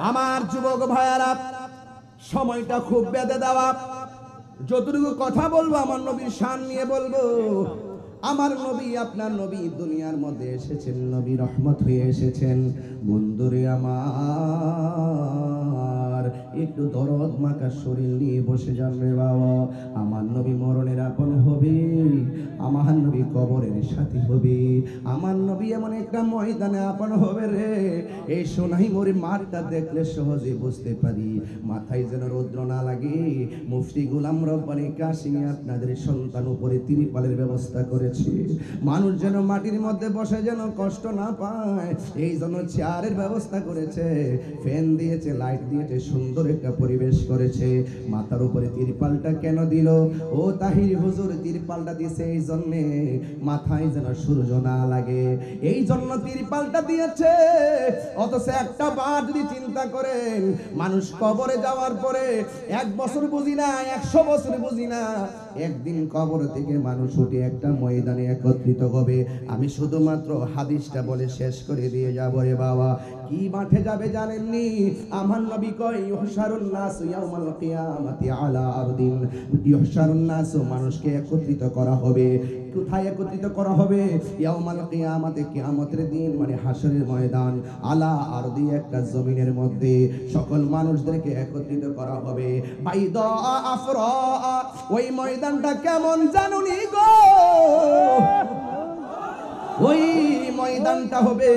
আমার যুবক ভাইয়ারা, সময়টা খুব বেঁধে দেওয়া। যতটুকু কথা বলবো আমার নবীর শান নিয়ে বলবো। আমার নবী, আপনার নবী দুনিয়ার মধ্যে এসেছেন, নবী রহমত হয়ে এসেছেন। বন্ধুরে আমার, একটু দরদ মাখা শরীর নিয়ে বসে যান রে বাবা। আমার নবী মরণের আপন হবে, আমার নবী কবরের সাথী হবে, আমার নবী এমন একটা ময়দানে আপন হবে রে। এই সোনাই মরি মাঠটা দেখলে সহজে বুঝতে পারি, মাথায় যেন রৌদ্র না লাগে। মুফতি গোলাম রব্বানী কাশিমি আপনাদের সন্তান উপরে তিরপালের ব্যবস্থা করেছে, মানুষ যেন মাটির মধ্যে বসে যেন কষ্ট না পায়, এই জন্য চেয়ারের ব্যবস্থা করেছে, ফ্যান দিয়েছে, লাইট দিয়েছে, সুন্দর একটা পরিবেশ করেছে। মাথার উপরে তিরপালটা কেন দিল? ও তাহির হুজুর, তিরপালটা দিয়েছে এই জন্যে মাথায় যেন সূর্য না লাগে, এই জন্য তিরপালটা দিয়েছে। অথচ একটা বার যদি চিন্তা করেন, মানুষ কবরে যাওয়ার পরে 1 বছর বুঝি না, 100 বছর বুঝি না, একদিন কবর থেকে মানুষ উঠে একটা ময়দানে একত্রিত হবে। আমি শুধুমাত্র হাদিসটা বলে শেষ করে দিয়ে যাব রে বাবা। কি মাঠে যাবে জানেননি? আমার নবী কয় ইহশারুন নাস ইয়াউমাল কিয়ামাতি আলা আরদিন। ইহশারুন নাস, মানুষকে একত্রিত করা হবে। কোথায় একত্রিত করা হবে? ইয়াউমাল কিয়ামাতে, কিয়ামতের দিন, মানে হাসরের ময়দান। আলা আরদি, একটা জমিনের মধ্যে সকল মানুষদেরকে একত্রিত করা হবে। বাইদা আফরা, ওই ময়দানটা কেমন জানুনি গো? ওই ময়দানটা হবে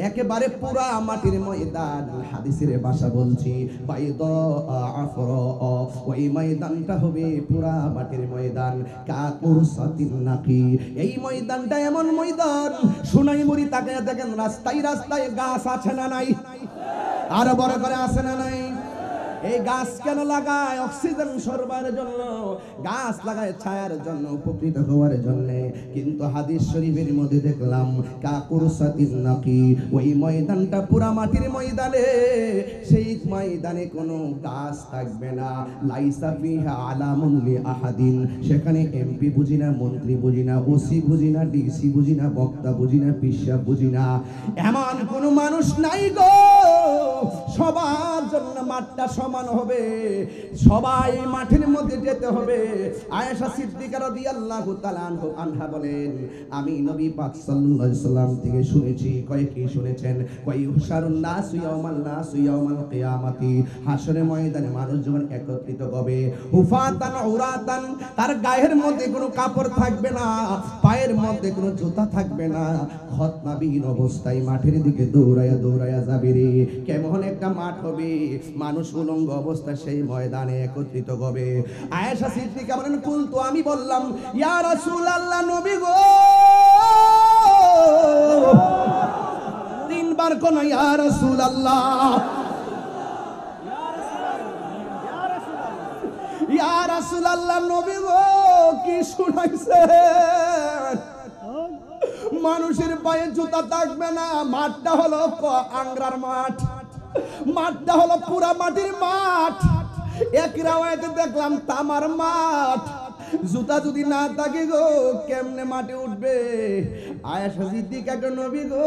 একেবারে পুরা মাটির ময়দান। হাদিসের ভাষা বলছি, বাইদা আফরা, ওই ময়দানটা হবে পুরা মাটির ময়দান। কাকুরসাতিন নাকি, এই ময়দানটা এমন ময়দান, সোনাই মুড়ি তাকায় দেখেন, রাস্তায় রাস্তায় গাছ আছে না নাই? আর বড় করে আছে না নাই? এই গাছ কেন লাগায়? অক্সিজেন সরবরাহের জন্য গাছ লাগায়, ছায়ার জন্য, উপকৃত হওয়ার জন্য। কিন্তু হাদিস শরীফের মধ্যে দেখলাম কাকুরসাতিন নাকি, ওই ময়দানটা পুরা মাটির ময়দানে, সেই ময়দানে কোনো গাছ থাকবে না। লাইসা ফিহা আলামুন লি আহাদিন, সেখানে এমপি বুঝি না, মন্ত্রী বুঝি না, ওসি বুঝি না, ডিসি বুঝি না, বক্তা বুঝি না, পিসাব বুঝি না, এমন কোনো মানুষ নাই গো। সবার জন্য মাঠটা সমান হবে, সবাই মাঠের মধ্যে যেতে হবে। আয়েশা সিদ্দিকা রাদিয়াল্লাহু তাআলা আনহা বলেন, আমি নবী পাক সাল্লাল্লাহু আলাইহি সাল্লাম থেকে শুনেছি। কয় কি শুনেছেন? কয় ইহশারুন নাস ইয়াউমাল কিয়ামাতি, হাসরের ময়দানে মানুষ যখন একত্রিত হবে, হুফাতান উরাতান, তার গায়ের মধ্যে কোনো কাপড় থাকবে না, পায়ের মধ্যে কোনো জুতা থাকবে না, খতনাবিহীন অবস্থায় মাঠের দিকে দৌড়ায়া দৌড়ায়া যাবে রে। কেমন একটা মাঠ হবে, মানুষ উলঙ্গ অবস্থায় সেই ময়দানে একত্রিত হবে। আয়েশা সিদ্দিকা বলেন, কুলতু, আমি বললাম, ইয়া রাসূলুল্লাহ, নবী গো। 3 বার কোন ইয়া রাসূলুল্লাহ, ইয়া রাসূলুল্লাহ, নবী গো, কি শুনাইছেন? মানুষের পায়ে জুতা থাকবে না, মাঠটা হলো আংরার মাঠ, মাঠটা হলো পুরা মাটির মাঠ। এক রাওয়ায়াতে দেখলাম তামার মাঠ। জুতা যদি না থাকে গো, কেমনে মাঠে উঠবে? আয়েশা সিদ্দিকা কে, নবী গো,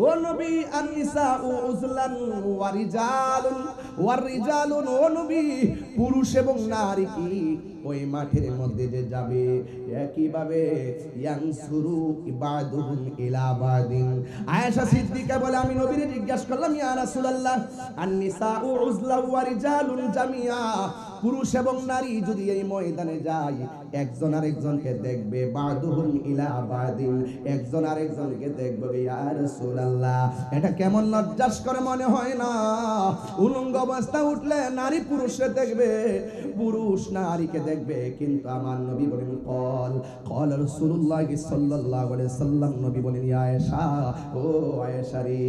ও নবী, আন-নিসা উজলান ওয়া রিজালুন, ও নবী, পুরুষ এবং নারী কি ওই মাঠের মধ্যে যে যাবে, একইভাবে ইয়ানসুরু ইবাদুহুম ইলা বাদিন। আয়েশা সিদ্দিকা বলে, আমি নবীরে জিজ্ঞাসা করলাম, ইয়া রাসূলুল্লাহ, আন-নিসা উজলা ওয়া রিজালুন জামিয়া, পুরুষ এবং নারী যদি এই ময়দানে যায়, একজন আরেকজনকে দেখবে, বাদুহুম ইলা বাদিন, একজন আরেকজনকে দেখবে, ইয়া রাসূলুল্লাহ, এটা কেমন লজ্জাস্কর মনে হয় না? উলঙ্গ অবস্থা উঠলে নারী পুরুষকে দেখবে, পুরুষ নারীকে দেখবে। কিন্তু আমার নবী বলেন, কল রাসূলুল্লাহ সাল্লাল্লাহু আলাইহি সাল্লাম, নবী বলেন, ইয়া আয়েশা, ও আয়েশা রে,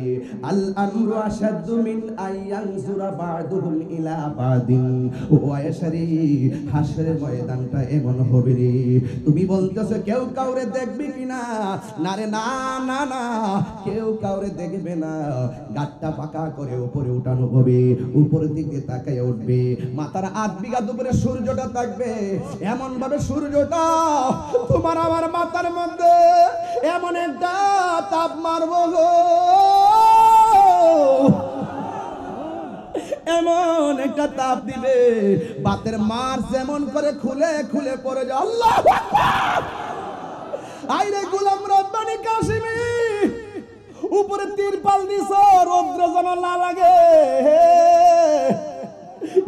আল আমরু আশাদ্দু মিন আয়ানজুরা বাদুহুম ইলা বাদিন। ও আয়েশা রে, হাসরের ময়দানটা এমন হবে রে, তুমি বলতেছো কেউ কাউরে দেখবে কিনা? না রে, না না না, কেউ কাউরে দেখবে না। গাট্টা পাকা করে উপরে উঠানো হবে, উপরের দিকে তাকায় উঠবে, মাথার 8 বিঘা উপরে সূর্যটা থাকবে, এমন ভাবে সূর্যটা তোমার আমার মাথার মধ্যে এমন একটা তাপ মারবো গো, এমন একটা তাপ দিবে, বাতের মার যেমন করে খুলে খুলে পড়ে যায়। আল্লাহু আকবার। আইরে গোলাম রব্বানী কাশিমি, উপরে তিরপাল দিছ, রৌদ্র যেন না লাগে।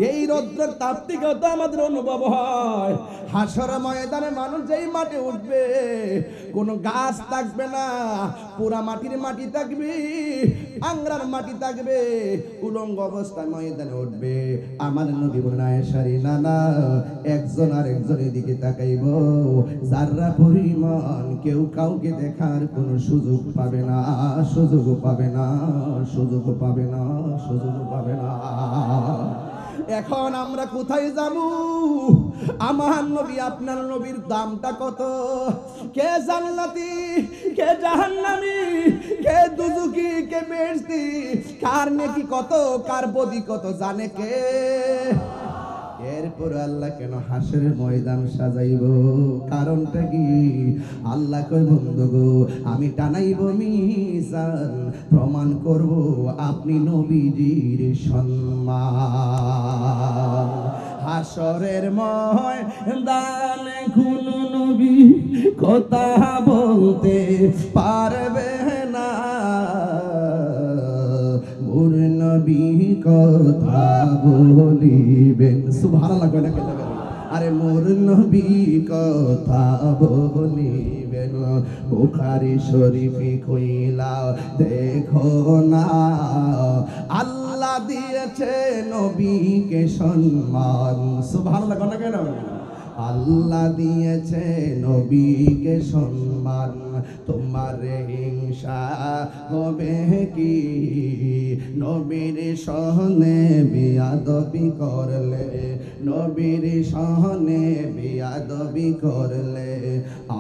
এই রৌদ্রের তাপ থেকে তো আমাদের অনুভব হয়। হাসর ময়দানে মানুষ যেই মাঠে উঠবে, কোনো গাছ থাকবে না, পুরা মাটির মাটি থাকবে, আংরার মাটি থাকবে, উলঙ্গ অবস্থায় ময়দানে উঠবে। আমার নবী বলেন, আয়েশারি নানা, একজন আর একজনের দিকে তাকাইব, যারা পরিমাণ কেউ কাউকে দেখার কোনো সুযোগ পাবে না, সুযোগ পাবে না, সুযোগ পাবে না, সুযোগ পাবে না। এখন আমরা কোথায় যাব? আমার নবী আপনার নবীর দামটা কত? কে জান্নাতি, কে জাহান্নামী, কে দুজুকি, কে বেহেশতি, কার নেকি কত, কার বদি কত জানে কে? এরপর আল্লাহ কেন হাসরের ময়দান সাজাইব? কারণটা কি? আল্লাহ কই, বন্ধু গো, আমি টানাইব মিজান, প্রমাণ করব আপনি নবীজির সম্মান। হাসরের ময়দানে কোন নবী কথা বলতে পারবে না, মোর নবী কথা বলিবেন। সুবহানাল্লাহ কয় না কেন? আরে মোর নবী কথা বলিবেন। বুখারী শরীফে কইলা দেখো না, আল্লাহ দিয়েছে নবীকে সম্মান। সুবহানাল্লাহ কয় না কেন? আল্লাহ দিয়েছে নবীকে সম্মান। তোমার হিংসা হবে কি নবীর সহনে বেয়াদবি করলে? নবীর সহনে বেয়াদবি করলে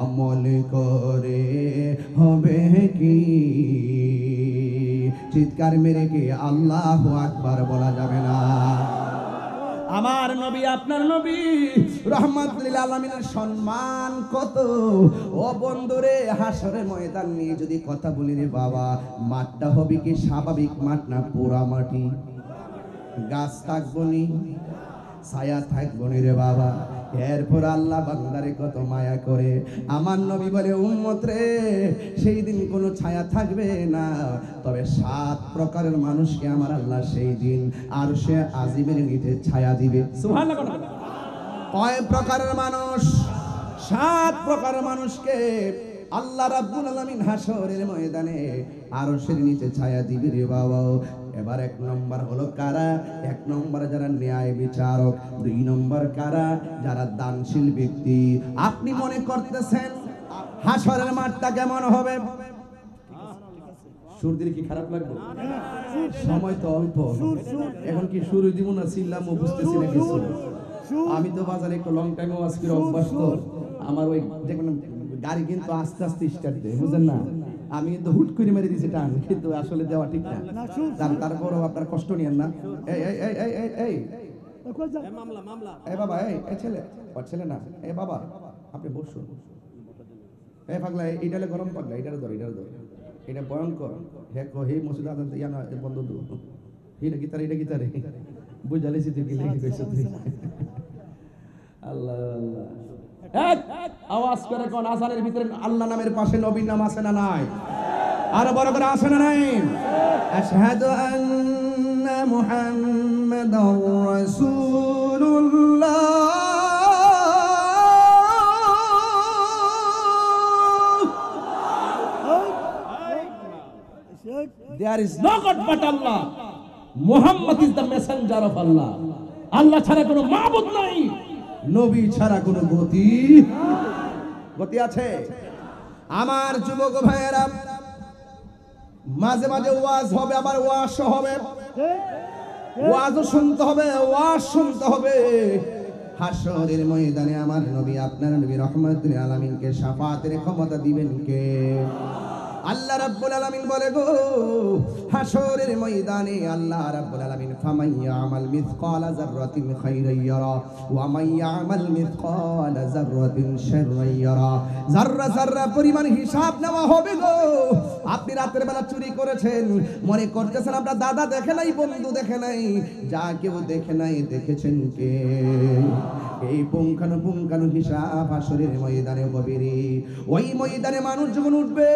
আমল করে হবে কি? চিৎকার মেরে কি আল্লাহু আকবার বলা যাবে না? আমার নবী আপনার নবী রাহমাতুল লিল আলামিনের সম্মান কত! ও বন্ধুরে, হাসরের ময়দান নিয়ে যদি কথা বলি রে বাবা, মাঠটা হবে কি স্বাভাবিক মাঠ না পোড়া মাটি? গাছ থাকবো নি, ছায়া থাকবো নি রে বাবা। এরপর আল্লাহ বান্দারে কত মায়া করে। আমার নবী বলে, উম্মত রে, সেই দিন কোনো ছায়া থাকবে না, তবে 7 প্রকারের মানুষকে আমার আল্লাহ সেই দিন আরশে আজিমের নিচে ছায়া দিবে। সুবহানাল্লাহ। কয় প্রকারের মানুষ? 7 প্রকারের মানুষকে আল্লাহ রাব্বুল আলামিন হাসরের ময়দানে আরশের নিচে ছায়া দিবে রে বাবা। এবার 1 নম্বর হলো কারা? 1 নম্বরে যারা ন্যায় বিচারক। 2 নম্বর কারা? যারা দানশীল ব্যক্তি। আপনি মনে করতেছেন হাসরের মাঠটা কেমন হবে? সুর দিলে কি খারাপ লাগবে? সময় তো অল্প, এখন কি শুরু দিব না চিল্লামও বুঝতেছি না কিছু। আমি তো বাজারে একটু লং টাইম ওয়াজ করে অভ্যাস, তো আমার ওই দেখুন গাড়ি কিন্তু আস্তে আস্তে স্টার্ট দেয়, বুঝলেন না? আমি কিন্তু হুট করে মেরে দিয়েছি টান, কিন্তু আসলে দেওয়া ঠিক না। তারপরও আপনার কষ্ট নিয়েন না। এই এই এই এই এই এই এই বাবা, এই ছেলে, ওর ছেলে না, এই বাবা আপনি বসুন। এই পাগলা, এইটা গরম পাগলা, এটার ধর, এটা ভয়ঙ্কর। হে মসজিদ আদান ইয়া না বন্ধ দু, এটা গীতারে বুঝালেছি তুই কি লেগে কইছ তুই। আল্লাহ আল্লাহ, আওয়াজ করে কোন আজানের ভিতরে আল্লাহ নামের পাশে নবীর নাম আছে না নাই? আর বড় করে আছে না নাই? আশহাদু আন্না মুহাম্মাদার রাসূলুল্লাহ। There is no God but Allah. Muhammad is the messenger of Allah. আল্লাহ ছাড়া কোনো মাবুদ নাই, নবী ছাড়া কোনো গতি আছে? আমার যুবক ভাইয়েরা, মাঝে মাঝে ওয়াজ হবে, আবার ওয়াজ হবে, ওয়াজও শুনতে হবে, ওয়াজ শুনতে হবে। হাসরের ময়দানে আমার নবী আপনার নবী রাহমাতুল লিল আলামিনকে শাফাতের ক্ষমতা দিবেন কে? আল্লাহ রাব্বুল আলামিন বলে গো হাসরের ময়দানে আল্লাহ রাব্বুল আলামিন ফামাইয়া আমাল মিসকালা যাররাতিন খাইরান ইয়ারা ওয়া মাইয়া আমাল মিসকালা যাররাতিন শাররান ইয়ারা। যাররা যাররা পরিমাণ হিসাব নেওয়া হবে গো। আপনি রাতের বেলা চুরি করেছেন, মনে করতেছেন আপনার দাদা দেখে নাই, বন্ধু দেখে নাই, যা কেউ দেখে নাই, দেখেছেন কে? এই পুঙ্খানু হিসাব হাসরের ময়দানে হবে রে। ওই ময়দানে মানুষ যখন উঠবে,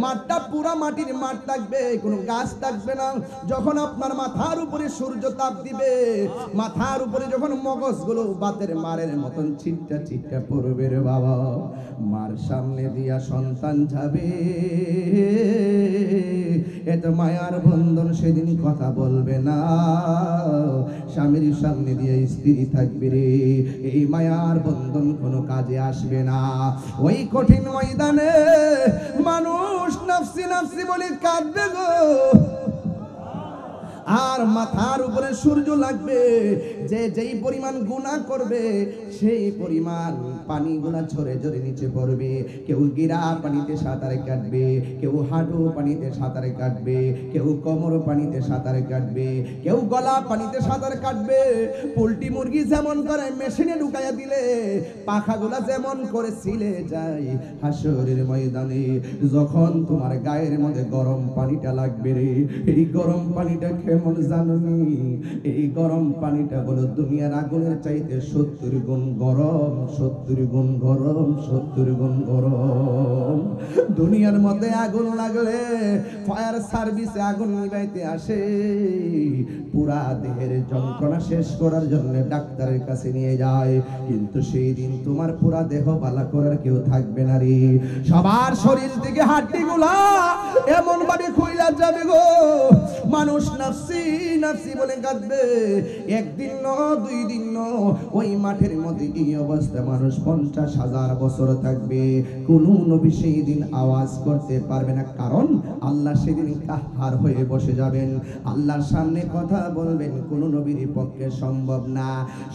মাঠটা পুরা মাটির মাঠ থাকবে, কোনো গাছ থাকবে না। যখন আপনার মাথার উপরে সূর্য তাপ দিবে, মাথার উপরে যখন মগজগুলো বাতের মারের মতন ছিটটা ছিটটা পড়বে রে বাবা, মার সামনে দিয়া সন্তান যাবে, এত মায়ার বন্ধন সেদিন কথা বলবে না। স্বামীর সামনে দিয়ে স্ত্রী থাকবে রে, এই মায়ার বন্ধন কোনো কাজে আসবে না। ওই কঠিন ময়দানে মানুষ নাফসি নাফসি বলে কাঁদবে গো। আর মাথার উপরে সূর্য লাগবে, যে যেই পরিমাণ গুনাহ করবে সেই পরিমাণ পানিগুলা ঝরে ঝরে নিচে পড়বে। কেউ গিরা পানিতে সাঁতারে কাটবে, কেউ হাঁটু পানিতে সাঁতারে কাটবে, কেউ কোমর পানিতে সাঁতারে কাটবে, কেউ গলা পানিতে সাঁতার কাটবে। পোল্ট্রি মুরগি যেমন করে মেশিনে ঢুকাইয়া দিলে পাখাগুলা যেমন করে ছিলে যায়, হাসরের ময়দানে যখন তোমার গায়ের মধ্যে গরম পানিটা লাগবে রে, এই গরম পানিটা কেমন জানি? এই গরম পানিটা হলো দুনিয়ার আগুনের চাইতে 70 গুণ গরম, 70 গুণ গরম, 70 গুণ গরম। দুনিয়ার মধ্যে আগুন লাগলে ফায়ার সার্ভিসে আগুন নিভাইতে আসে, পুরা দেহের যন্ত্রণা শেষ করার জন্য ডাক্তারের কাছে নিয়ে যায়, কিন্তু সেই দিন তোমার পুরা দেহ বালা করার কেউ থাকবে না রে। সবার শরীর থেকে হাড্ডিগুলা এমন ভাবে খুইলা যাবে গো, মানুষ নাফসি নাফসি বলে কাঁদবে। একদিন ন, 2 দিন ন, ওই মাঠের মধ্যে এই অবস্থা মানুষ 50,000 বছর থাকবে। কোন নবী সেই দিন আওয়াজ করতে পারবে না, কারণ আল্লাহ সেদিন কাহার হয়ে বসে যাবেন, আল্লাহর সামনে কথা বলবেন, কোন নবীর পক্ষে সম্ভব না।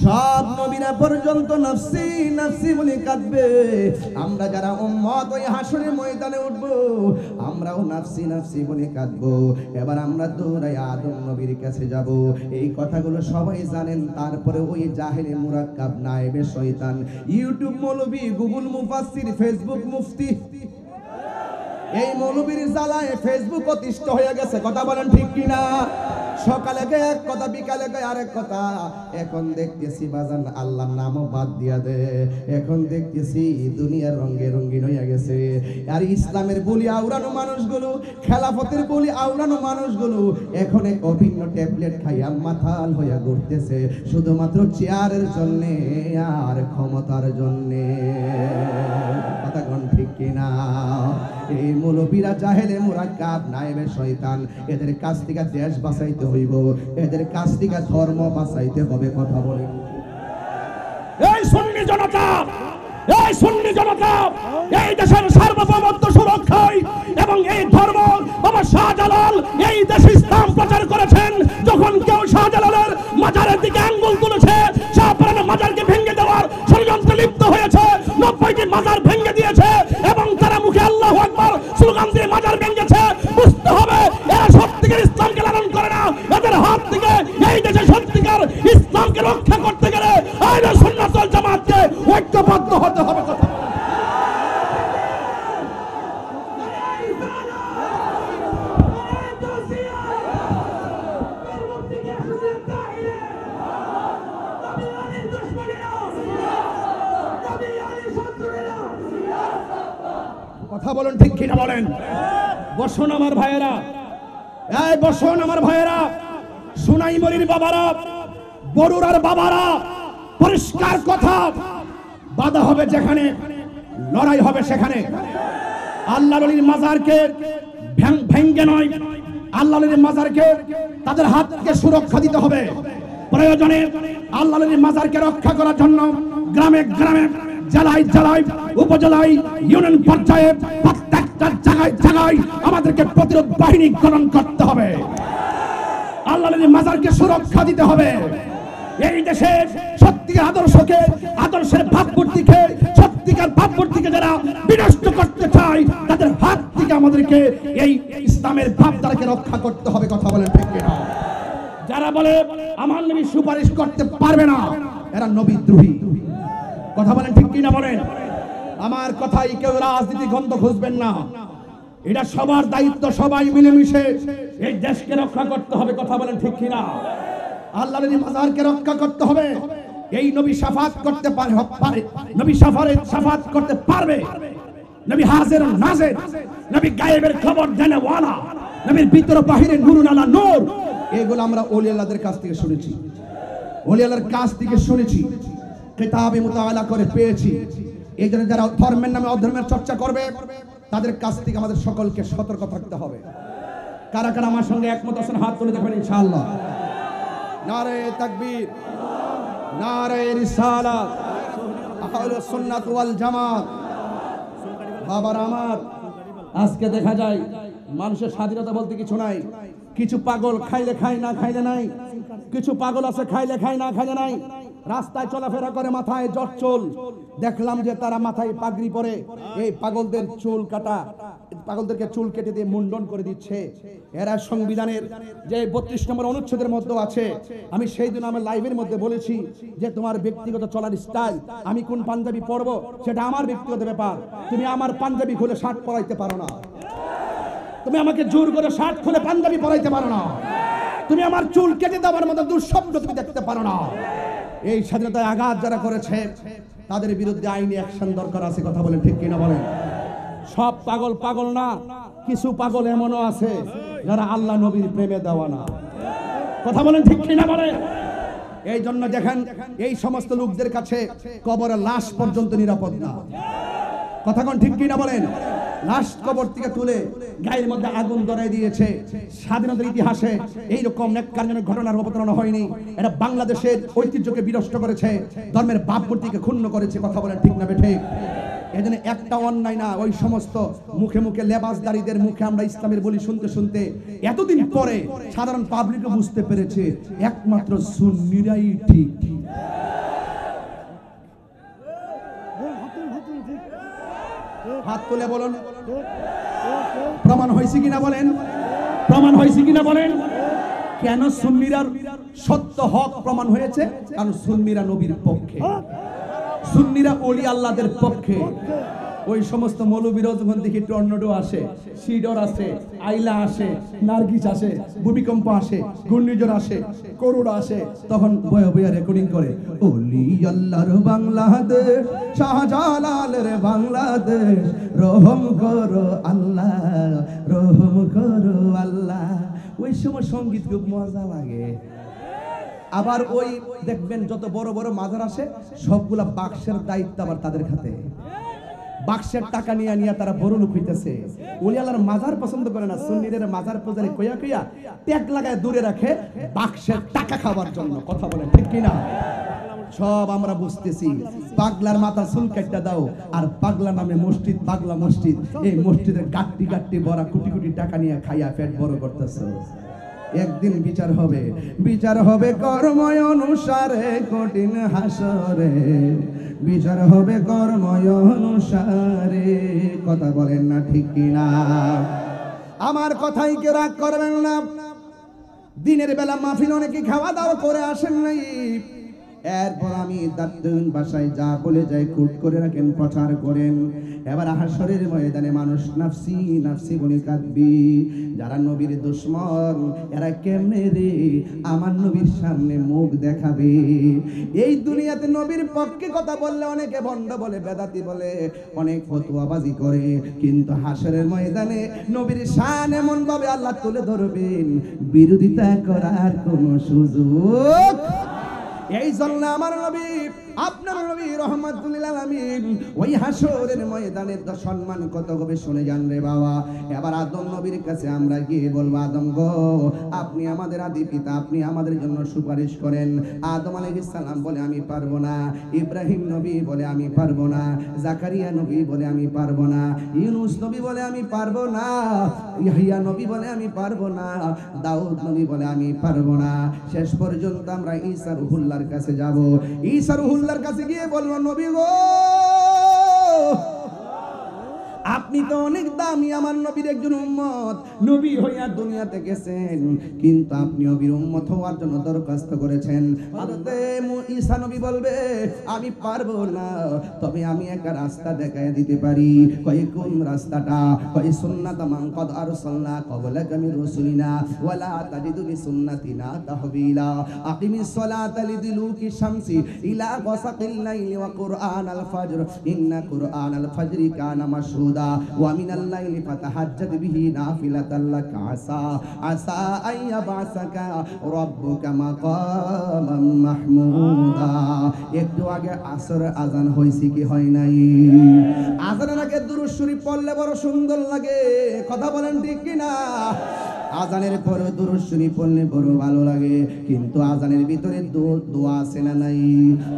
সব নবীরা পর্যন্ত নাফসি নাফসি বলে কাঁদবে। আমরা যারা উম্মত ওই হাসরের ময়দানে উঠবো, আমরাও নাফসি নাফসি বলে কাঁদবো। এবার আমরা দৌড়াই আদম নবীর কাছে যাব। এই কথাগুলো সবাই জানেন, তারপরে ওই জাহেলে মুরাক্কাব নায়েবে শয়তান, ইউটিউব মৌলবী, গুগল মুফাসসির, ফেসবুক মুফতি, এই মৌলবীর জ্বালায় ফেসবুক অতিষ্ঠ হয়ে গেছে। কথা বলেন ঠিক কিনা? সকালে এক কথা, বিকালে আরেক কথা। এখন দেখতেছি বাজান আল্লাহর নামও বাদ দিয়া দে, এখন দেখতেছি দুনিয়ার রঙে রঙিন হয়ে গেছে। আর ইসলামের বলি আওড়ানো মানুষগুলো, খেলাফতের বলি আওড়ানো মানুষগুলো এখন এক অভিন্ন ট্যাবলেট খাইয়া মাথাল হইয়া ঘুরতেছে, শুধুমাত্র চেয়ারের জন্যে আর ক্ষমতার জন্যে। কথা কোন ঠিক কিনা? এই মৌলবীরা জাহেলে মুরাক্কাব নায়েবে শয়তান, এদের কাছ থেকে দেশ বাঁচাইতে হইব, এদের কাছ থেকে ধর্ম বাঁচাইতে হবে। কথা বলেন। এই সুন্নি জনতা, এই সুন্নি জনতা এই দেশের সার্বভৌমত্ব সুরক্ষায় এবং এই ধর্ম, বাবা শাহজালাল এই দেশে ইসলাম প্রচার করেছেন। যখন কেউ শাহজালালের মাজারের দিকে আঙ্গুল তুলেছে, শাহপরানের মাজারকে ভেঙে দেওয়ার ষড়যন্ত্রে লিপ্ত হয়েছে, 90টি মাজার ভেঙে দিয়েছে এবং তারা মুখে আল্লাহু আকবার স্লোগান দিয়ে মাজার ভেঙেছে। বুঝতে হবে এরা সত্যিকার ইসলামকে লালন করে না। এদের হাত থেকে এই দেশে সত্যিকার ইসলামকে রক্ষা করতে গেলে আহলে সুন্নাত ওয়াল জামাতকে ঐক্যবদ্ধ হতে হবে। কথা কথা বলেন ঠিক কিনা বলেন? বসুন আমার ভাইয়েরা, এই বসুন আমার ভাইয়েরা, সুনাইমুড়ির বাবারা, বরুড়ার বাবারা, পরিষ্কার কথা, বাধা হবে যেখানে, লড়াই হবে সেখানে। আল্লাহর ওলির মাজারকে ভেঙ্গে নয়, আল্লাহর ওলির মাজারকে তাদের হাতকে সুরক্ষা দিতে হবে। প্রয়োজনে আল্লাহর ওলির মাজারকে রক্ষা করার জন্য গ্রামে গ্রামে, জেলায় জেলায়, উপজেলায়, ইউনিয়ন পর্যায়ে প্রত্যেকটা জায়গায় জায়গায় আমাদেরকে প্রতিরোধ বাহিনী গঠন করতে হবে। আল্লাহর মাজারকে সুরক্ষা দিতে হবে। এই দেশের সত্যিকার আদর্শকে, আদর্শের ভাবমূর্তিকে, সত্যি থেকে আর ভাবমূর্তিকে যারা বিনষ্ট করতে চায় তাদের হাত থেকে আমাদেরকে এই ইসলামের ভাবধারাকে রক্ষা করতে হবে। কথা বলেন ঠিক কিনা? যারা বলে আমার নবী সুপারিশ করতে পারবে না, এরা নবীদ্রোহী। কথা বলেন ঠিক কিনা বলেন? আমার কথাই কেউ রাজনীতি গন্ধ খুঁজবেন না, এটা সবার দায়িত্ব, সবাই মিলেমিশে এই দেশকে রক্ষা করতে হবে। কথা বলেন ঠিক কিনা? আল্লাহর মাজারকে রক্ষা করতে হবে। এই নবী শাফাত করতে পারে, নবী শাফাত করতে পারবে। নবী হাজির নাজির, নবী গায়েবের খবর জানে ওয়ালা, নবীর ভিতর বাহিরে নূরুন আলা নূর। এগুলো আমরা ওলি আল্লাহদের কাছ থেকে শুনেছি, ওলি আল্লাহর কাছ থেকে শুনেছি, কিতাবে মুতাআলা করে পেয়েছি। এই জন্য যারা ধর্মের নামে অধর্মের চর্চা করবে তাদের কাছ থেকে আমাদের সকলকে সতর্ক থাকতে হবে। কারা কারা আমার সঙ্গে একমত আছেন হাত তুলে দেখবেন ইনশাআল্লাহ। নারে তাকবীর, নারে রিসালাত, আহলুস সুন্নাত ওয়াল জামাত। বাবার আমার, আজকে দেখা যায় মানুষের স্বাধীনতা বলতে কিছু নাই। কিছু পাগল খাইলে খায় না খাইলে নাই, কিছু পাগল আছে খাইলে খায় না খাইলে নাই। রাস্তায় চলাফেরা করে, মাথায় জট চুল। দেখলাম যে তারা মাথায় পাগড়ি পরে, এই পাগলদের চুল কাটা, পাগলদেরকে চুল কেটে দিয়ে মুন্ডন করে দিচ্ছে। এরা সংবিধানের যে 32 নম্বর অনুচ্ছেদের মধ্যে আছে। আমি সেই দিন আমার লাইভের মধ্যে বলেছি যে তোমার ব্যক্তিগত চলার স্টাইল, আমি কোন পাঞ্জাবি পরবো সেটা আমার ব্যক্তিগত ব্যাপার। তুমি আমার পাঞ্জাবি খুলে শার্ট পরাইতে পারো না, তুমি আমাকে জোর করে শার্ট খুলে পাঞ্জাবি পরাইতে পারো না, তুমি আমার চুল কেটে দেওয়ার মতো দুঃস্বপ্ন তুমি দেখতে পারো না। এই স্বাধীনতায় আঘাত যারা করেছে তাদের বিরুদ্ধে আইনি অ্যাকশন দরকার আছে। কথা বলেন ঠিক কিনা বলেন? সব পাগল পাগল না, কিছু পাগল এমনও আছে যারা আল্লাহ নবীর প্রেমে দেওয়া না। কথা বলেন ঠিক কিনা বলেন? এই জন্য দেখেন এই সমস্ত লোকদের কাছে কবরের লাশ পর্যন্ত নিরাপদ না। কথা কোন ঠিক কিনা বলেন? লাশ কবর থেকে তুলে গায়ের মধ্যে আগুন ধরাই দিয়েছে। স্বাধীনতার ইতিহাসে এইরকম নেককারজনক ঘটনার অবতারণা হয়নি। এটা বাংলাদেশের ঐতিহ্যকে বিনষ্ট করেছে, ধর্মের ভাবমূর্তিকে ক্ষুণ্ণ করেছে। কথা বলেন ঠিক না বেঠিক? এজন্য একটা অন্যায় না, ওই সমস্ত মুখে মুখে লেবাসদারীদের মুখে আমরা ইসলামের বলি শুনতে শুনতে এতদিন পরে সাধারণ পাবলিকও বুঝতে পেরেছে একমাত্র সুন্নিরাই ঠিক। হাত তুলে বলুন প্রমাণ হয়েছে কিনা বলেন? প্রমাণ হয়েছে কিনা বলেন? কেন সুন্নিরার সত্য হক প্রমাণ হয়েছে? কারণ সুন্নিরা নবীর পক্ষে, সুন্নিরা ওলি আল্লাহদের পক্ষে। ওই সমস্ত মৌলবীরা যখন দেখি টর্নেডো আসে, সিডর আসে, আইলা আসে, নার্গিস আসে, ভূমিকম্প আসে, ঘূর্ণিঝড় আসে, করোনা আসে, তখন বয়ে বয়ে রেকর্ডিং করে ওলি আল্লাহর বাংলাদেশ, শাহজালালের বাংলাদেশ, রহম করো আল্লাহ, রহম করো আল্লাহ। ওই সময় সঙ্গীত খুব মজা লাগে। আবার ওই দেখবেন যত বড় বড় মাজার আসে সবগুলা বাক্সের দায়িত্ব আবার তাদের হাতে। বাক্সের টাকা নিয়ে নিয়ে তারা বড় লোক হইতেছে। ওলি আল্লাহর মাজার পছন্দ করে না, সুন্নিদের মাজার পূজারে কইয়া কইয়া ট্যাগ লাগায় দূরে রাখে বাক্সের টাকা খাওয়ার জন্য। কথা বলেন ঠিক কিনা? সব আমরা বুঝতেছি। পাগলার মাথা চুল কাটটা দাও, আর পাগলা নামে মসজিদ, পাগলা মসজিদ, এই মসজিদের গাট্টি গাট্টি ভরা কোটি কোটি টাকা নিয়ে খাইয়া পেট বড় করতেছে। একদিন বিচার হবে, বিচার হবে কর্ম অনুসারে, কঠিন হাসরে বিচার হবে কর্ম অনুসারে। কথা বলেন না ঠিক কিনা? আমার কথাই কেউ রাগ করবেন না। দিনের বেলা মাহফিল অনেকে খাওয়া দাওয়া করে আসেন নাই, এরপর আমি দাঁতুন বাসায় যা বলে যাই কুট করে রাখেন, প্রচার করেন। এবার হাসরের ময়দানে মানুষ নাফসি নাফসি বলে কাঁদবি। যারা নবীর দুশমন এরা কেমনে রে আমার নবীর সামনে মুখ দেখাবে? এই দুনিয়াতে নবীর পক্ষে কথা বললে অনেকে ভণ্ড বলে, বেদাতি বলে, অনেক ফতোয়াবাজি করে, কিন্তু হাসরের ময়দানে নবীর শান এমন ভাবে আল্লাহ তুলে ধরবেন বিরোধিতা করার কোনো সুযোগ। এই জন্য আমার নবী, আপনার নবী রহমাতুল লিল আলামিন ওই হাসরের ময়দানে তো সম্মান কত হবে শুনে যান রে বাবা। এবার আদম নবীর কাছে আমরা গিয়ে বলবো, আদম গো আপনি আমাদের আদি পিতা, আপনি আমাদের জন্য সুপারিশ করেন। আদম আলাইহিস সালাম বলে আমি পারবো না, ইব্রাহিম নবী বলে আমি পারবো না, জাকারিয়া নবী বলে আমি পারবো না, ইউনুস নবী বলে আমি পারবো না, ইয়াহইয়া নবী বলে আমি পারবো না, দাউদ নবী বলে আমি পারবো না। শেষ পর্যন্ত আমরা ঈসা রুহুল্লাহর কাছে যাব। ঈসা রুহুল্লাহর কাছে গিয়ে বলবো, নবী গো আপনি তো অনেক দামি আমার নবীর একজন উম্মত, নবী হইয়া দুনিয়াতে গেছেন, কিন্তু আপনি নবীর উম্মত হওয়ার জন্য দরখাস্ত করেছেন। হযরতে ঈসা নবী বলবে আমি পারবো না, তবে আমি একটা রাস্তা দেখায় দিতে পারি। কই কোন রাস্তাটা? কই সুন্নাত মান কদ আরসালনা ক্বাবলাকা মির রাসূলিনা ওয়ালা তাজিদু লিসুন্নাতিনা তাহবিলা আকিমিস সালাতা লিদুলুকি শামসি ইলা গাসাকিল লাইলি ওয়া কুরআনাল ফাজর ইন্না কুরআনাল ফাজরি কানা মাশহুদা ওয়া মিনাল লাইলি ফাতাহাজ্জাদ বিহি নাফিলাতাল লাকা আসা আইয়াবাসাকা রাব্বুকা মাকামান মাহমুদা। একটু আগে আসর আজান হইছে কি হয় নাই? আজানের আগে দুরূদ শরীফ পড়লে বড় সুন্দর লাগে, কথা বলেন ঠিক কি না? আজানের পরে দুরূদ শরীফ পড়লে বড় ভালো লাগে, কিন্তু আজানের ভিতরে দোয়া আছে না নাই?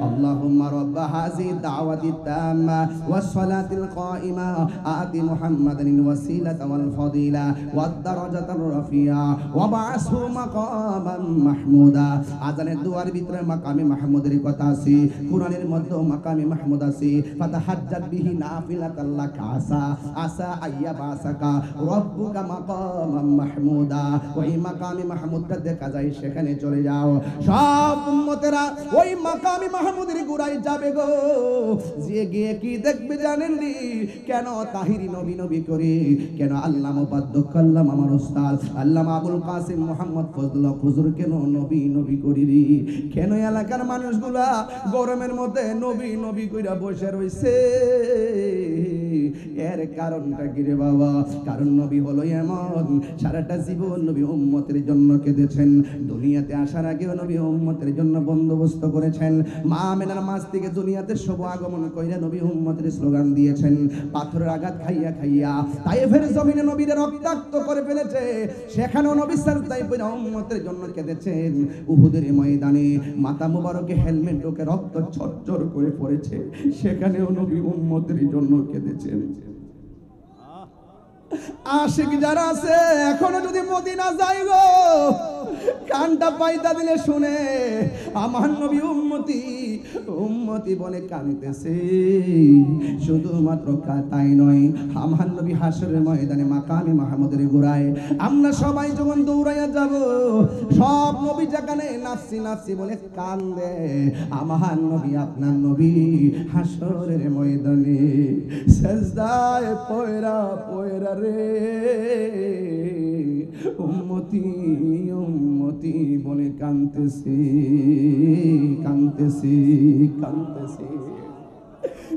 আল্লাহুম্মা রাব্বা হাযি দাওয়াতি তাম্মা ওয়াস সালাতিল কাইমা আতি মুহাম্মাদানিল ওয়াসিলাতা ওয়াল ফাদিলা ওয়াদ দারাজাতার রাফিয়া ওয়া বা'সহু মাকামান মাহমুদা। আজানের দুয়ার ভিতরে মাকামে মাহমুদের কথা আছে, কোরআনের মধ্যে মাকামে মাহমুদ আছে। ফাতাহাজ্জাত বিহি নাফিলাতাল লাকা আসা আইয়াবাসাকা রাব্বুকা মাকামান মাহমুদা। ওই মাকামে মাহমুদটা দেখা যায়, সেখানে চলে যাও। সব উম্মতেরা ওই মাকামে মাহমুদের গোড়ায় যাবে গো, যে গিয়ে কি দেখবে জানেন নি? কেন তাহিরি নবী নবী করে? কেন আল্লামা মুবাদ্দাক আল্লামা আমার উস্তাদ আল্লামা আবুল কাসিম মুহাম্মদ ফজলুল হক হুজুর কেন নবী নবী করি রে? কেন এলাকার মানুষগুলা গরমের মধ্যে নবী নবী কইরা বসে রইছে? এর কারণটা কি রে বাবা? কারণ নবী হলো এমন, সারাটা জীবন নবী উম্মতের জন্য কেঁদেছেন। দুনিয়াতে আসার আগেও নবী উম্মতের জন্য বন্দোবস্ত করেছেন। মা আমেনার মাঝ থেকে দুনিয়াতে শুভ আগমন কইরা নবী উম্মতের স্লোগান দিয়েছেন। পাথরের আঘাত খাইয়া খাইয়া তায়েফের জমিনে নবীরে রক্তাক্ত করে ফেলেছে, সেখানেও নবী সাজদায় পড়ে উম্মতের জন্য কেঁদেছেন। উহুদের ময়দানে মাথা মুবারকে হেলমেট ঢোকে রক্ত ঝরঝর করে পড়েছে, সেখানেও নবী উম্মতের জন্য কেঁদেছেন। আশিক যারা আছে এখনো যদি মদিনা যাই গো, কানটা পাইতা দিলে শুনে আমার নবী উম্মতি উম্মতি বলে কাঁদতেছে। শুধুমাত্র তাই নয়, আমার নবী হাসরের ময়দানে মাকামে মাহমুদের গোড়ায় আমরা সবাই যখন দৌড়াইয়া যাব, সব নবী যেখানে নাফসি নাফসি বলে কান্দে, আমার নবী আপনার নবী হাসরের ময়দানে সেজদায় পয়রা পয়রা রে উম্মতি উম্মতি বলে কাঁদতেছি কাঁদতেছি কাঁদতেছি।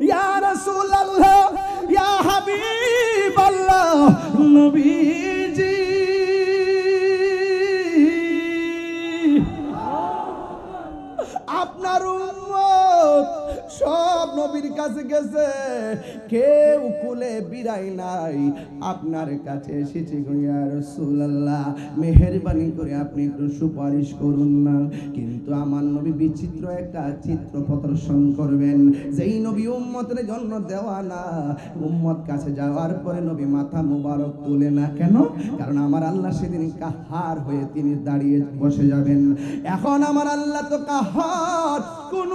ইয়া রাসূলুল্লাহ ইয়া হাবিবাল্লাহ নবীজি, আপনার উম্মত সব নবীর কাছে গেছে, কেউ কুলে বিরাই নাই, আপনার কাছে এসেছি গো ইয়া রাসূলুল্লাহ, মেহেরবানি করে আপনি একটু সুপারিশ করুন না। কিন্তু আমার নবী বিচিত্র একটা চিত্র প্রদর্শন করবেন, যেই নবী উম্মতের জন্য দেওয়া না। উম্মত কাছে যাওয়ার পরে নবী মাথা মুবারক তুলে না কেন? কারণ আমার আল্লাহ সেদিন কাহার হয়ে তিনি দাঁড়িয়ে বসে যাবেন। এখন আমার আল্লাহ তো কাহার, কোন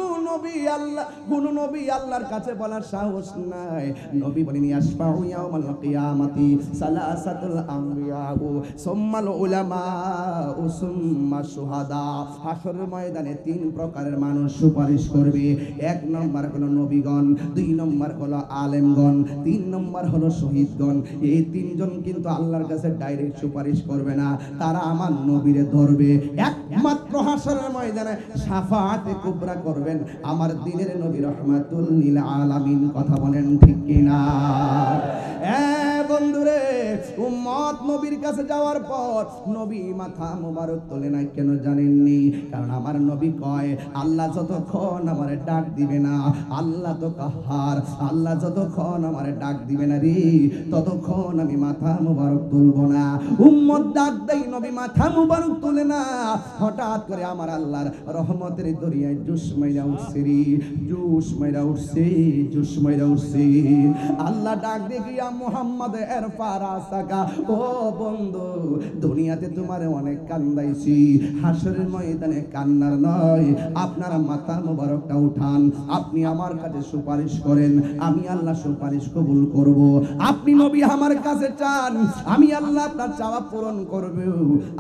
নবী আল্লাহর কাছে বলার সাহস নাই। নবী বলেন ইয়াশফাউ ইয়াউমাল কিয়ামাতি সালাসাতুল আমবিয়াউ সুম্মাল উলামা সুম্মা শুহাদা। হাসরের ময়দানে তিন প্রকারের মানুষ সুপারিশ করবে। এক নম্বর হলো নবীগণ, দুই নম্বর হলো আলেমগণ, তিন নম্বর হলো শহীদগণ। এই তিনজন কিন্তু আল্লাহর কাছে ডাইরেক্ট সুপারিশ করবে না, তারা আমার নবীরে ধরবে। একমাত্র হাসরের ময়দানে শাফাআতে কুবরা করবেন আমার দিনের নবী রহমাতুল লিল আলামিন। কথা বলেন ঠিক কিনা? বন্ধুরে, উম্মত নবীর কাছে যাওয়ার পর নবী মাথা মুবারক তোলে না কেন জানেননি? কারণ আমার নবী কয় আল্লাহ যতক্ষণ আমারে ডাক দিবে না, আল্লাহ তো কাহার, আল্লাহ যতক্ষণ আমারে ডাক দিবে না রে ততক্ষণ আমি মাথা মুবারক তুলব না। উম্মত ডাক দেয়, নবী মাথা মুবারক তোলে না। হঠাৎ করে আমার আল্লাহর রহমতের দরিয়ায় জুস মাইরা উঠছে রে, জুস মাইরা উঠছে, জুস মাইরা উঠছে। আল্লাহ ডাক দিয়ে গিয়া মুহাম্মদ এরফা রাসাকা, ও বন্ধু দুনিয়াতে তোমারে অনেক কান্দাইছি, হাসরের ময়দানে কান্নার নয়, আপনার মাথা মোবারকটা উঠান, আপনি আমার কাছে সুপারিশ করেন, আমি আল্লাহ সুপারিশ কবুল করব। আপনি নবী আমার কাছে চান, আমি আল্লাহ আপনার চাওয়া পূরণ করব।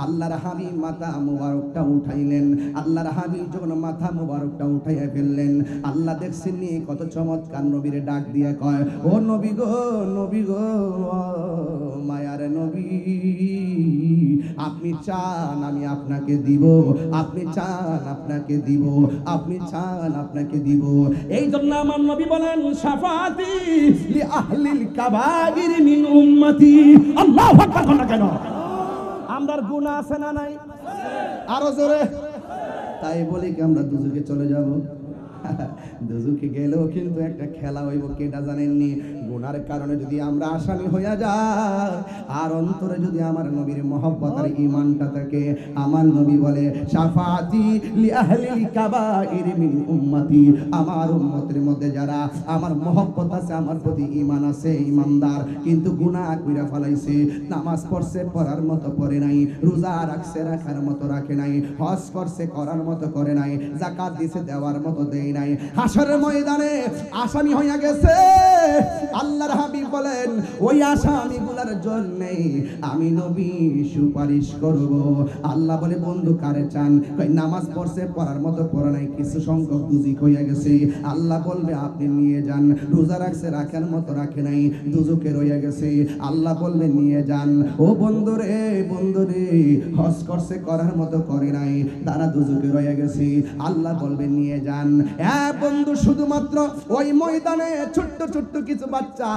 আল্লাহর হাবিব মাথা মোবারকটা উঠাইলেন। আল্লাহর হাবিব যখন মাথা মোবারকটা উঠাইয়া ফেললেন, আল্লাহ দেখছেন নি কত চমৎকার নবীরে ডাক দিয়ে কয়, ও নবী গো, নবী গো, মায়ার নবী, আপনি চান আমি আপনাকে দিব, আপনি চান আপনাকে দিব, আপনি চান আপনাকে দিব। এই জন্য আমার নবী বলেন, শাফাতি লি আহলিল কাবাইর মিন উম্মতি। আল্লাহু আকবার কোন কেন? আমরার গুনাহ আছে না নাই? আরো জোরে। তাই বলি কি আমরা দুজকে চলে যাব? দুজকে গেলেও কিন্তু একটা খেলা হইব, কেটা জানেননি? গুনার কারণে যদি আমরা আসামি হইয়া যাই, আর অন্তরে যদি আমার নবীর মহব্বত আর ঈমানটা থাকে, আমার নবী বলে শাফাতি লি আহলিল কাবাইর মিন উম্মতি, আমার উম্মতের মধ্যে যারা আমার মহব্বত আছে, আমার প্রতি ঈমান আছে, ঈমানদার, কিন্তু গুনাহ কইরা ফলাইছে, নামাজ পড়ছে পড়ার মতো পড়ে নাই, রোজা রাখছে রাখার মতো রাখে নাই, হজ করছে করার মতো করে নাই, যাকাত দিছে দেওয়ার মতো দেয় নাই, হাসরের ময়দানে আসামি হইয়া গেছে। আল্লাহর হাবিব বলেন, ওই আসামিগুলোর জন্য আমি নবী সুপারিশ করব। আল্লাহ বলে, বন্ধু কারে চান? কই নামাজ পড়ছে পড়ার মতো পড়া নাই, কিছু সংখ্যক দুজক হইয়া গেছে। আল্লাহ বলবে আপনি নিয়ে যান। রোজা রাখছে রাখার মতো রাখে নাই, দুজকে রইয়া গেছে। আল্লাহ বলবে নিয়ে যান। ও বন্ধু রে, বন্ধু রে, হজ করছে করার মতো করে নাই, তারা দুজকে রইয়া গেছে। আল্লাহ বলবে নিয়ে যান। বন্ধু শুধুমাত্র ওই ময়দানে ছোট্ট ছোট্ট কিছু বাচ্চা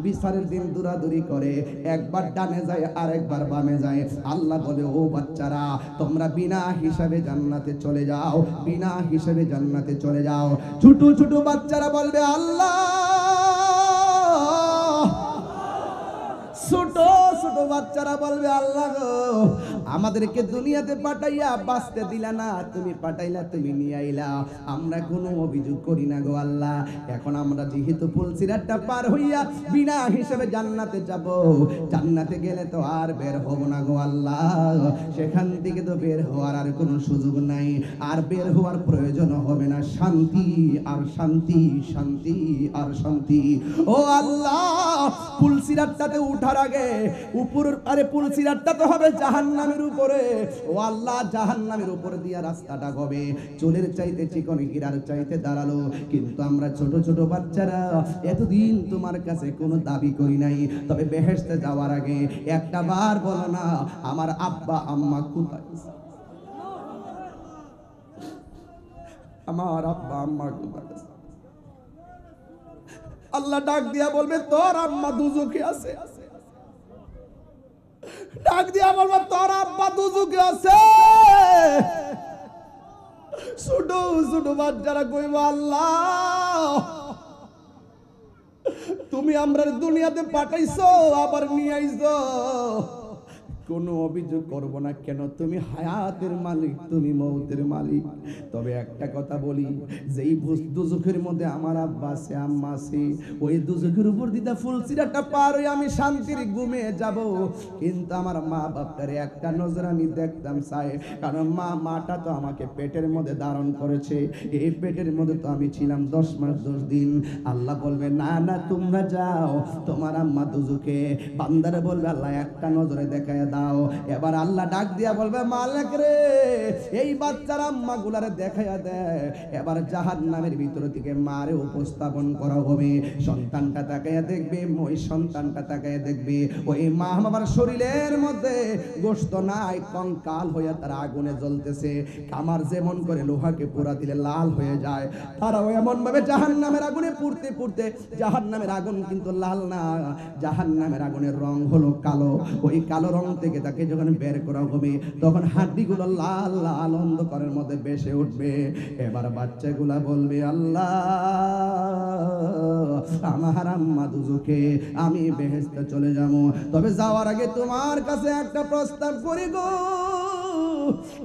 বিচারের দিন দৌড়াদৌড়ি করে, একবার ডানে যায় আর একবার বামে যায়। আল্লাহ বলে, ও বাচ্চারা তোমরা বিনা হিসাবে জান্নাতে চলে যাও, বিনা হিসাবে জান্নাতে চলে যাও। ছোট ছোট বাচ্চারা বলবে আল্লাহ, ছোট ছোট বাচ্চারা বলবে আল্লাহ গো, আমাদেরকে দুনিয়াতে পাঠাইয়া বাঁচতে দিলা না, তুমি পাঠাইলা, তুমি নিয়ে আইলা, আমরা কোনো অভিযোগ করি না গো আল্লাহ। এখন আমরা যেহেতু ফুলসিরাতটা পার হইয়া বিনা হিসেবে জান্নাতে যাব, জান্নাতে গেলে তো আর বের হব না গো আল্লাহ, সেখান থেকে তো বের হওয়ার আর কোনো সুযোগ নাই, আর বের হওয়ার প্রয়োজন হবে না, শান্তি আর শান্তি, শান্তি আর শান্তি। ও আল্লাহ, ফুলসিরাতটাতে উঠার আগে উপর, আরে ফুলসিরাতটা তো হবে জাহান্নামের উপরে। ও আল্লাহ, জাহান্নামের উপরে দিয়া রাস্তাটা হবে চুলের চাইতে চিকন হীরার চাইতে দাঁড়ালো। কিন্তু আমরা ছোট ছোট বাচ্চারা এতদিন তোমার কাছে কোনো দাবি করি নাই, তবে বেহেশতে যাওয়ার আগে একটা বার বলো না আমার আব্বা আম্মা কোথায়, আমার আব্বা আম্মা কোথায়? আল্লাহ ডাক দিয়া বলবে, তোর আম্মা দুজকে আছে। ডাক দিয়া বলবে, তোর আব্বা দুজকে আছে। ছোট ছোট বাচ্চারা কইব, আল্লাহ তুমি আমরা দুনিয়াতে পাঠাইছো, আবার নিয়ে আইছো, কোনো অভিযোগ করব না। কেন? তুমি হায়াতের মালিক, তুমি মৌতের মালিক। তবে একটা কথা বলি, যেই দুজখের মধ্যে আমার আব্বা আছে, আম্মা আছে, ওই দুজখের উপর দিদা ফুলসিরাতটা পার হয়ে আমি শান্তির ঘুমিয়ে যাব, কিন্তু আমার মা বাপটারে একটা নজর আমি দেখতাম চাই, কারণ মাটা তো আমাকে পেটের মধ্যে ধারণ করেছে, এই পেটের মধ্যে তো আমি ছিলাম 10 মাস 10 দিন। আল্লাহ বলবে, না না তোমরা যাও, তোমার আম্মা দুজকে। বান্দারে বলবে, আল্লাহ একটা নজরে দেখায় দাও। এবার আল্লাহ ডাক দিয়া বলবে, মালিক রে, এই বাচ্চার আম্মা গুলারে দেখাইয়া দেয়। এবার জাহান্নামের ভিতর থেকে মারে উপস্থাপন করা হবে। সন্তানটা তাকাইয়া দেখবে, ওই সন্তানটা তাকাইয়া দেখবে, ওই মা বাবার শরীরের মধ্যে গোশত নাই, কঙ্কাল হইয়া তারা আগুনে জ্বলতেছে। কামার যেমন করে লোহাকে পোড়া দিলে লাল হয়ে যায়, তারাও এমন ভাবে জাহান্নামের আগুনে পুড়তে পুড়তে, জাহান্নামের আগুন কিন্তু লাল না, জাহান্নামের আগুনের রং হলো কালো। ওই কালো রং থেকে তাকে যখন বের করা হবে, তখন হাড্ডিগুলো লাল লাল অন্ধকারের মধ্যে ভেসে উঠবে। এবার বাচ্চাগুলা বলবে, আল্লাহ আমার আম্মা দুজকে, আমি বেহেশতে চলে যাব, তবে যাওয়ার আগে তোমার কাছে একটা প্রস্তাব করি গো,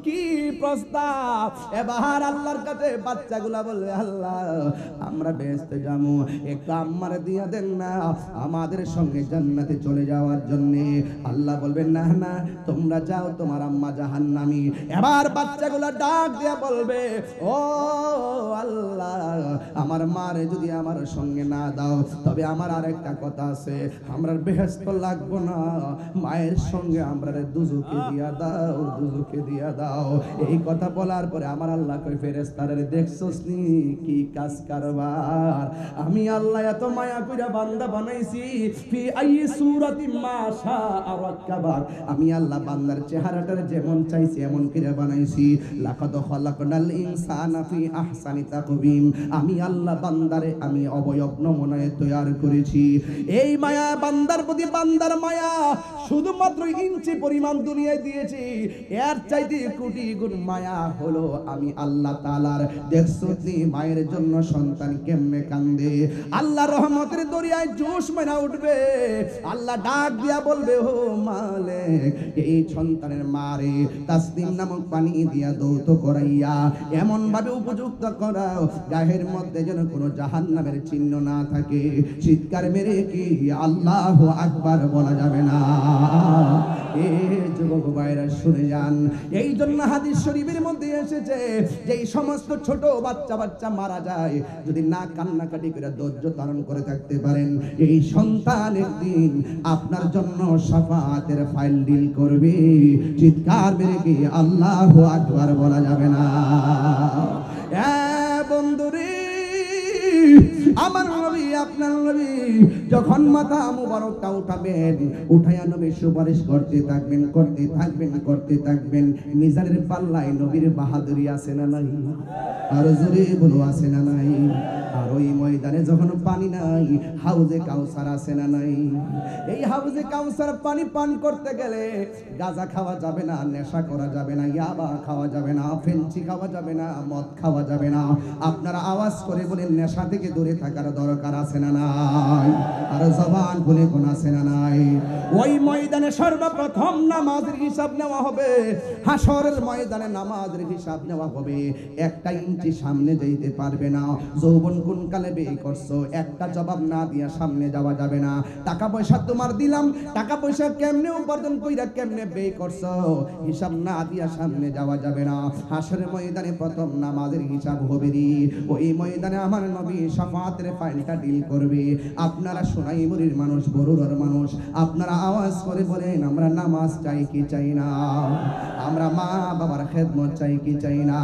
কি প্রস্তাব। এবার আল্লাহর কাছে বাচ্চাগুলা বলবে, আল্লাহ আমরা বেহেশতে যাবো, একটু আম্মারে দিয়া দেন না আমাদের সঙ্গে জান্নাতে চলে যাওয়ার জন্য। আল্লাহ বলবেন না না, তোমরা যাও, তোমার আম্মা জাহান্নামী। এবার বাচ্চাগুলা ডাক দিয়া বলবে, ও আল্লাহ, আমার মারে যদি আমার সঙ্গে না দাও, তবে আমার আরেকটা কথা আছে, আমরা বেহেশত লাগবো না, মায়ের সঙ্গে আমরা দুজকে দিয়া দাও, দুজকে দিয়া দাও। এই কথা বলার পরে আমার আল্লাহ কই, ফেরেশতারে দেখছস নি কি কাজ কারবার, আমি আল্লাহ এত মায়া কইরা বান্দা বানাইছি, ফি আই সূরাতিন মা শাআ রাক্কাবাক, আমি আল্লাহ বান্দার চেহারাটার যেমন চাইছি এমন করে বানাইছি। লাকাদ খালাকনাল ইনসানা ফি আহসানি তাকবীম, আমি আল্লাহ বান্দারে আমি অবয়ব নমুনায় তৈরি করেছি। এই মায়া বান্দার প্রতি, বান্দার মায়া শুধুমাত্র ইঞ্চি পরিমাণ দুনিয়ায় দিয়েছি, এর চাইতে কোটি গুণ মায়া হলো আমি আল্লাহ তাআলার। দেখছো তুমি মায়ের জন্য সন্তান কেমনে কান্দে, আল্লাহ রহমতের দরিয়ায় জোশ মেনা উঠবে। আল্লাহ ডাক দিয়া বলবে, ও মালিক, এই সন্তানের মারে তাসনিম নামক পানি দিয়া দৌত করাইয়া এমন ভাবে উপযুক্ত করাও, গায়ের মধ্যে যেন কোনো জাহান্নামের চিহ্ন না থাকে। চিৎকার মেরে কি আল্লাহু আকবার বলা যাবে না? এ যুবক ভাইরা শুনে যান, এই জন্য হাদিস শরীফের মধ্যে এসেছে যে এই সমস্ত ছোট বাচ্চা মারা যায়, যদি না কান্নাকাটি করে ধৈর্য ধারণ করে থাকতে পারেন, এই সন্তান একদিন আপনার জন্য শাফাতের ফাইল ডিল করবে। চিৎকার মেরে কি আল্লাহু আকবার বলা যাবে না? বন্ধুরে, আমার নবী, আপনার নবী যখন মাথা মুবারকটা উঠাবেন, উঠাইয়া নবী সুপারিশ করতে থাকবেন, করতে থাকবেন, করতে থাকবেন। মিজানের পাল্লায় নবীর বাহাদুরি আছে না নাই? আর জোরে বলো, আছে না নাই? আর ওই ময়দানে যখন পানি নাই, হাউজে কাউসার আছে না নাই? এই হাউজে কাউসার পানি পান করতে গেলে গাঁজা খাওয়া যাবে না, নেশা করা যাবে না, ইয়াবা খাওয়া যাবে না, ফেঞ্চি খাওয়া যাবে না, মদ খাওয়া যাবে না। আপনারা আওয়াজ করে বলেন, নেশা থেকে দূরে থাকার দরকার আছে না নাই? আর জবান বলে কোন আছে না নাই? ওই ময়দানে সর্বপ্রথম নামাজের হিসাব নেওয়া হবে, হাসরের ময়দানে নামাজের হিসাব নেওয়া হবে। একটা ইঞ্চি সামনে যাইতে পারবে না। যৌবন কোন কালে ব্যয় করছো, একটা জবাব না দিয়া সামনে যাওয়া যাবে না। টাকা পয়সা তোমার দিলাম, টাকা পয়সা কেমনে উপার্জন কইরা কেমনে ব্যয় করছো, হিসাব না দিয়া সামনে যাওয়া যাবে না। হাসরের ময়দানে প্রথম নামাজের হিসাব হবে রে। ওই ময়দানে আমার নবী শাফাতের ফাইলটা ডিল করবে। আপনারা সোনাইমুড়ির মানুষ, বরুড়ার মানুষ, আপনারা আওয়াজ করে বলেন, আমরা নামাজ চাই কি চাই না? আমরা মা বাবার খেদমত চাই কি চাই না?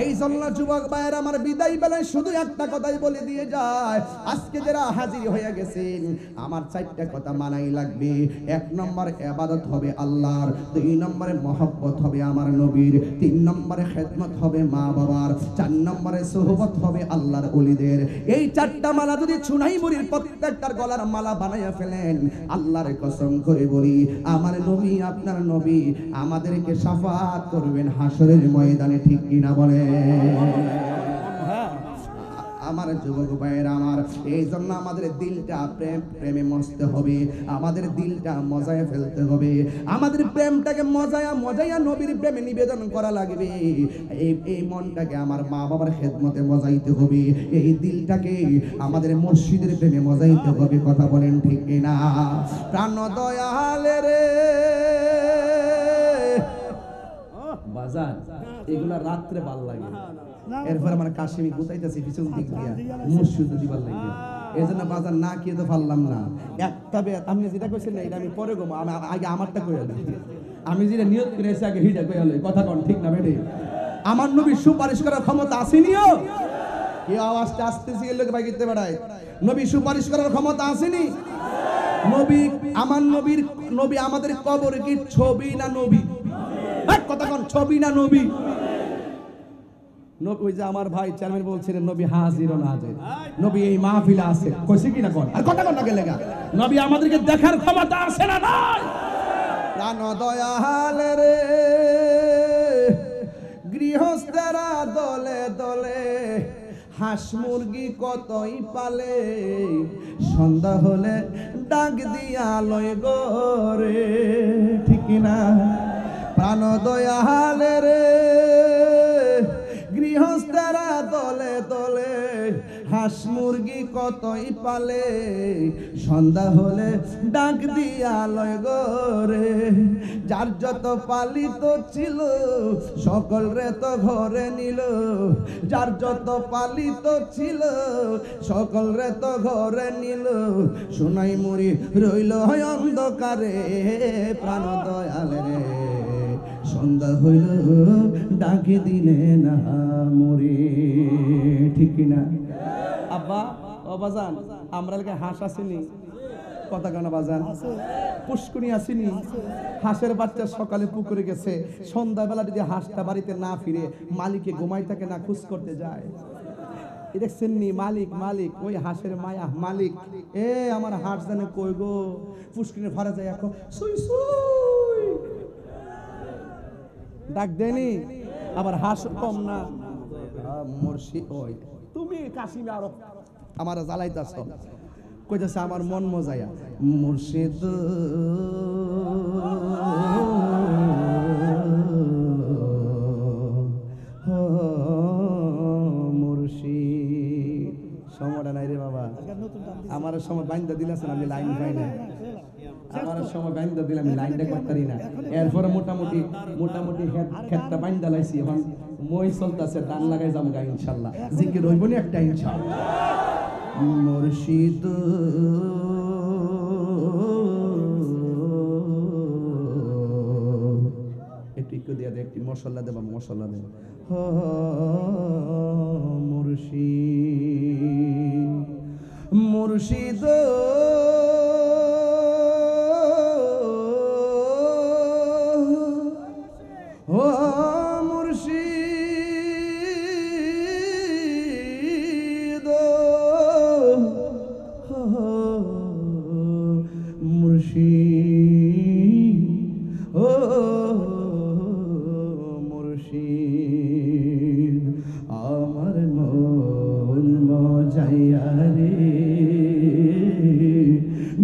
এই জন্য যুবক ভাইয়ের আমার বিদায় বেলায় শুধু একটা কথাই বলে দিয়ে যায়, আজকে যারা হাজির হয়ে গেছেন, আমার চারটা কথা মানাই লাগবে। 1 নম্বর ইবাদত হবে আল্লাহর, 2 নম্বরে মহব্বত হবে আমার নবীর, 3 নম্বরে খেদমত হবে মা বাবার, 4 নম্বরে সুহবত হবে আল্লাহর ওলিদের। এই 4টা মালা যদি সোনাইমুড়ির প্রত্যেকটার গলার মালা বানাইয়া ফেলেন, আল্লাহর কসম করে বলি, আমার নবী, আপনার নবী আমাদেরকে শাফাত করবেন হাসরের ময়দানে। ঠিক কিনা বলে? আমার যুবক ভাইয়েরা আমার, এই জন্য আমাদের দিলটা প্রেমে মজতে হবে, আমাদের দিলটা মজায় ফেলতে হবে, আমাদের প্রেমটাকে মজায়া নবীর প্রেমে নিবেদন করা লাগবে। এই মনটাকে আমার মা বাবার খেদমতে মজাইতে হবে, এই দিলটাকে আমাদের মুর্শিদের প্রেমে মজাইতে হবে। কথা বলেন ঠিক কিনা? প্রাণ দয়ালে রে বাজার, এগুলা রাত্রে ভাল লাগে। এরপর আমার কাশিমি গুতাইতেছি পিছন দিক দিয়া, মুর্শিদ দিবার লাগে। এই জন্য বাজার না খেয়ে তো পারলাম না। তবে আপনি যেটা কইছেন না, এটা আমি পরে গো, আগে আমারটা কইয়া দিই। আমি যেটা নিয়ত করেছি আগে হিটা কইয়া লই। কথা কোন ঠিক না বেটে? আমার নবী সুপারিশ করার ক্ষমতা আসেনিও? কি আওয়াজটা আসতেছি এর লোকে বাইকিতে বেড়ায়। নবী সুপারিশ করার ক্ষমতা আসেনি? নবী, আমার নবী আমাদের কবর কি ছবি না নবী? কথা কোন, ছবি না নবী? ওই যে আমার ভাই চেয়ারম্যান বলছিলেন, নবী হাজির ও নাজির, নবী এই মাহফিলে আছে, কইছে কি না কোন? আর কথা কোন লাগে লাগা, নবী আমাদেরকে দেখার ক্ষমতা আছে না নাই? প্রাণ দয়াল রে গৃহস্থেরা দলে দলে হাঁস মুরগি কতই পালে, সন্ধ্যা হলে ডাক দিয়া লয় গরে। ঠিক না? প্রাণ দয়ালে রে গৃহস্থরা দলে দলে হাঁস মুরগি কতই পালে সন্ধ্যা হলে ডাক দিয়া লয় গরে যার যত পালিত ছিল সকল রে তো ঘরে নিল যার যত পালিত ছিল সকল রে তো ঘরে নিল সোনাই মুড়ি রইল অন্ধকারে প্রাণ দয়ালে রে সন্ধ্যা হইল ডাকে দিলে না মরে ঠিক কিনা আব্বা ও বাজান আমরা এলাকায় হাঁস আসেনি কথা কেন বাজান পুষ্কুনি আসেনি হাঁসের বাচ্চা সকালে পুকুরে গেছে সন্ধ্যাবেলা যদি হাঁসটা বাড়িতে না ফিরে মালিকে ঘুমাই থাকে না খুশ করতে যায় দেখছেন নি মালিক মালিক ওই হাঁসের মায়া মালিক এ আমার হাঁস জানে কই গো পুষ্কুনি ফারা যায় এখন সুই সুই ডাক দেনি আবার হাঁস কম না মুর্শিদ ওই তুমি কাশিমে আরো আমার জ্বালাইতাছ কইতাছে আমার মন মজায়া মুর্শিদ মুর্শিদ সময়টা নাই রে বাবা আমার সময় বাইন্দা দিলাছেন আমি লাইন পাই না আমার সময় বাইন্দা দিলাম আমি লাইনটা করতারি না এরপরে মোটামুটি ক্ষেতটা বাইন্দা লাইছি এখন মই চলতেছে টান লাগাই যাবো গা ইনশাল্লাহ জিকির হইব না একটা ইনশাল্লাহ মুর্শিদ একটু দিয়া দে একটি মশলা দেবা মশলা দেব মুর্শিদ মুর্শিদ ও মুর্শিদ মুর্শিদ ও মুর্শিদ আমার মন মজাইয়া রে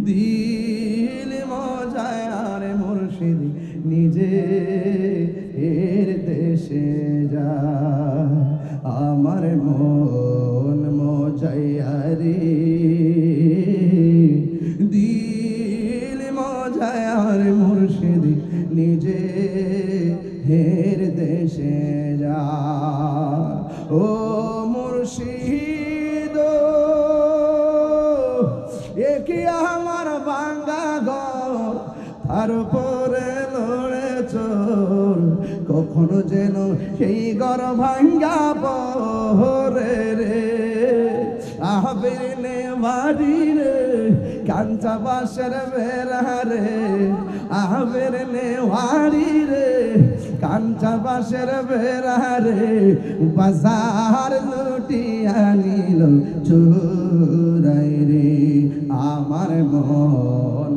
দিল মজাইয়া রে মুর্শিদ নিজে এর দেশে যা আমার মন মজাইয়া রে দিল মজাইয়া রে মুর্শিদ নিজে হের দেশে যা ও মুর্শিদ একি আমার ভাঙ্গা ঘর তার উপরে লড়ে চোর কখনো যেন সেই ঘর ভাঙ্গা পরে রে আহবের নে বাড়ি রে কাঞ্চা বাসের বেড়া রে আহবের নে বাড়ি রে কাঞ্চা বাসের বেড়া রে বাজার লুটিয়া নিল চোরাই রে আমার মন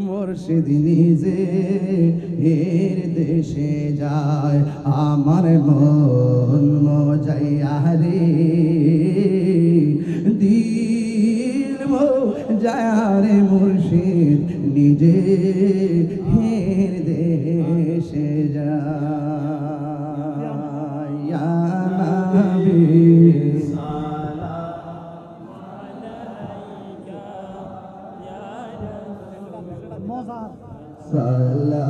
মুর্শিদ নিজে এর দেশে যায় আমার মন মজাইয়া রে দিল মজাইয়া রে মুর্শিদ নিজে এর দেশে যায় ইয়া নবী সালাম